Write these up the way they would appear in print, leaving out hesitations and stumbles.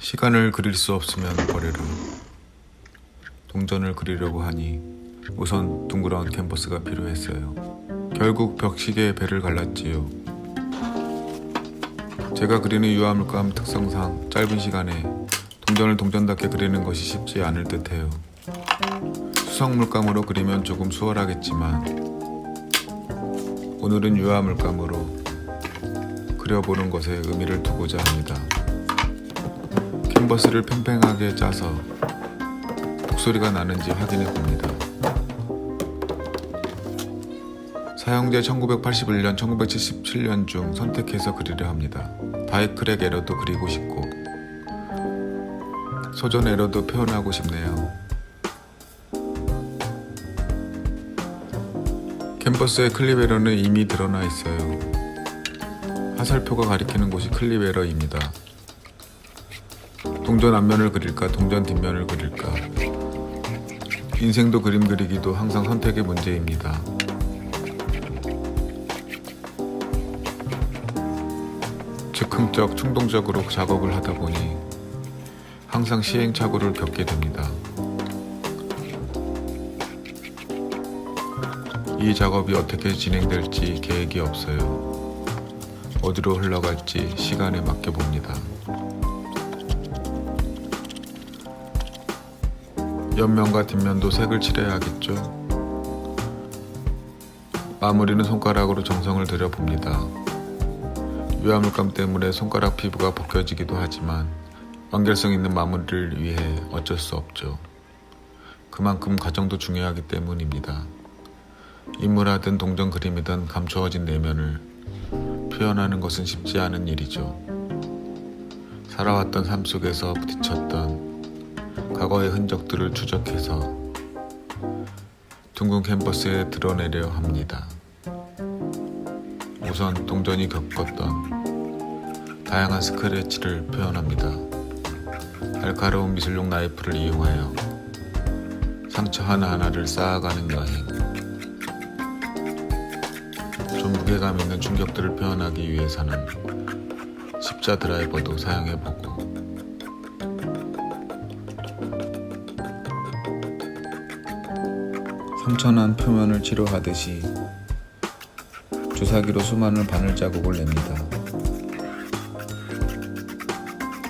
시간을 그릴 수 없으면 버려라. 동전을 그리려고 하니 우선 둥그런 캔버스가 필요했어요. 결국 벽시계에 배를 갈랐지요. 제가 그리는 유화물감 특성상 짧은 시간에 동전을 동전답게 그리는 것이 쉽지 않을 듯해요. 수성물감으로 그리면 조금 수월하겠지만 오늘은 유화물감으로 그려보는 것에 의미를 두고자 합니다. 캔버스를 팽팽하게 짜서 목소리가 나는지 확인해 봅니다. 사용제 1981년, 1977년 중 선택해서 그리려 합니다. 다이크랙 에러도 그리고 싶고 소전 에러도 표현하고 싶네요. 캔버스의 클립 에러는 이미 드러나 있어요. 화살표가 가리키는 곳이 클립 에러입니다. 동전 앞면을 그릴까, 동전 뒷면을 그릴까. 인생도 그림 그리기도 항상 선택의 문제입니다. 즉흥적, 충동적으로 작업을 하다 보니 항상 시행착오를 겪게 됩니다. 이 작업이 어떻게 진행될지 계획이 없어요. 어디로 흘러갈지 시간에 맡겨봅니다. 옆면과 뒷면도 색을 칠해야겠죠. 마무리는 손가락으로 정성을 들여봅니다. 유화물감 때문에 손가락 피부가 벗겨지기도 하지만 완결성 있는 마무리를 위해 어쩔 수 없죠. 그만큼 과정도 중요하기 때문입니다. 인물하든 동전 그림이든 감추어진 내면을 표현하는 것은 쉽지 않은 일이죠. 살아왔던 삶 속에서 부딪혔던 과거의 흔적들을 추적해서 둥근 캔버스에 드러내려 합니다. 우선 동전이 겪었던 다양한 스크래치를 표현합니다. 날카로운 미술용 나이프를 이용하여 상처 하나하나를 쌓아가는 여행. 좀 무게감 있는 충격들을 표현하기 위해서는 십자 드라이버도 사용해보고 상처난 표면을 치료하듯이 주사기로 수많은 바늘 자국을 냅니다.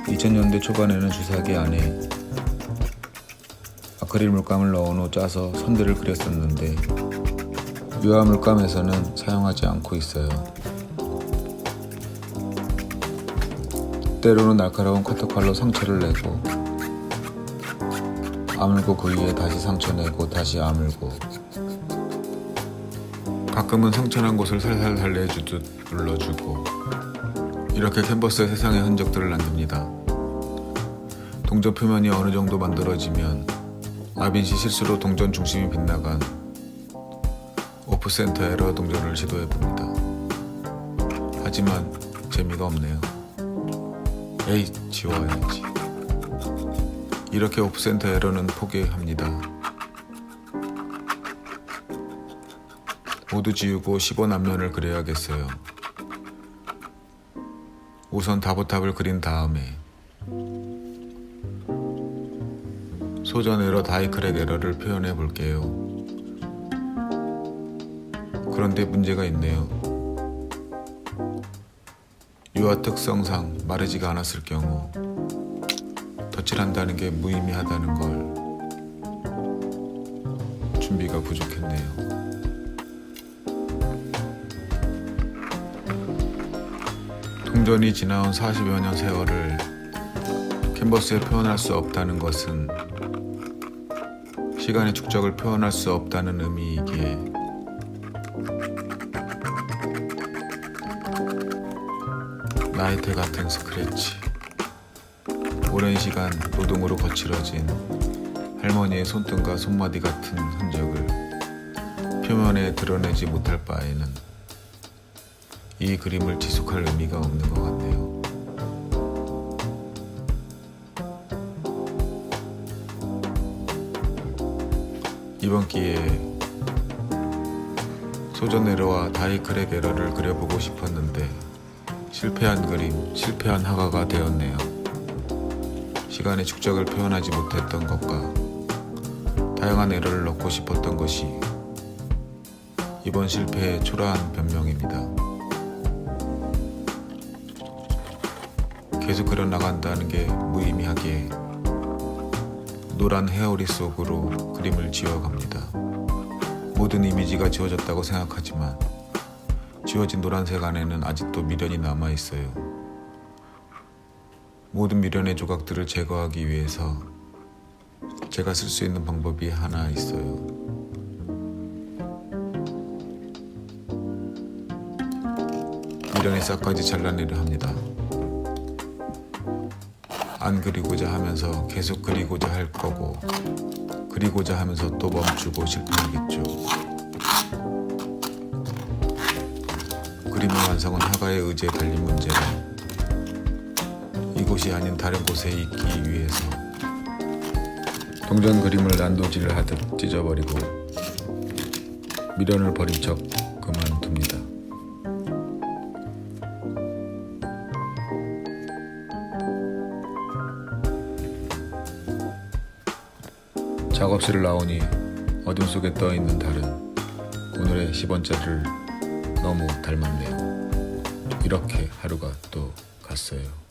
2000년대 초반에는 주사기 안에 아크릴 물감을 넣은 후 짜서 선들을 그렸었는데 유화 물감에서는 사용하지 않고 있어요. 때로는 날카로운 커터칼로 상처를 내고 아물고 그 위에 다시 상처 내고 다시 아물고 가끔은 상처난 곳을 살살 달래주듯 눌러주고 이렇게 캔버스에 세상의 흔적들을 남깁니다. 동전 표면이 어느 정도 만들어지면 아빈시 실수로 동전 중심이 빗나간 오프센터 에러 동전을 시도해봅니다. 하지만 재미가 없네요. 에이, 지워야지. 이렇게 오프센터 에러는 포기합니다. 모두 지우고 10원 앞면을 그려야겠어요. 우선 다보탑을 그린 다음에 소전 에러, 다이크랙 에러를 표현해 볼게요. 그런데 문제가 있네요. 유화 특성상 마르지가 않았을 경우 덧칠한다는 게 무의미하다는 걸 준비가 부족했네요. 동전이 지나온 40여 년 세월을 캔버스에 표현할 수 없다는 것은 시간의 축적을 표현할 수 없다는 의미이기에 나이트 같은 스크래치, 오랜 시간 노동으로 거칠어진 할머니의 손등과 손마디 같은 흔적을 표면에 드러내지 못할 바에는 이 그림을 지속할 의미가 없는 것 같네요. 이번 기회에 소전 에러와 다이크랙 에러를 그려보고 싶었는데 실패한 그림, 실패한 화가가 되었네요. 시간의 축적을 표현하지 못했던 것과 다양한 에러를 넣고 싶었던 것이 이번 실패의 초라한 변명입니다. 계속 그려나간다는 게 무의미하기에 노란 헤어리 속으로 그림을 지워갑니다. 모든 이미지가 지워졌다고 생각하지만 지워진 노란색 안에는 아직도 미련이 남아있어요. 모든 미련의 조각들을 제거하기 위해서 제가 쓸 수 있는 방법이 하나 있어요. 미련의 싹까지 잘라내려 합니다. 안 그리고자 하면서 계속 그리고자 할 거고, 그리고자 하면서 또 멈추고 실패하겠죠. 그림의 완성은 화가의 의지에 달린 문제라 이곳이 아닌 다른 곳에 있기 위해서 동전 그림을 난도질을 하듯 찢어버리고 미련을 버린 척 그만둡니다. 작업실을 나오니 어둠 속에 떠있는 달은 오늘의 10원짜리를 너무 닮았네요. 이렇게 하루가 또 갔어요.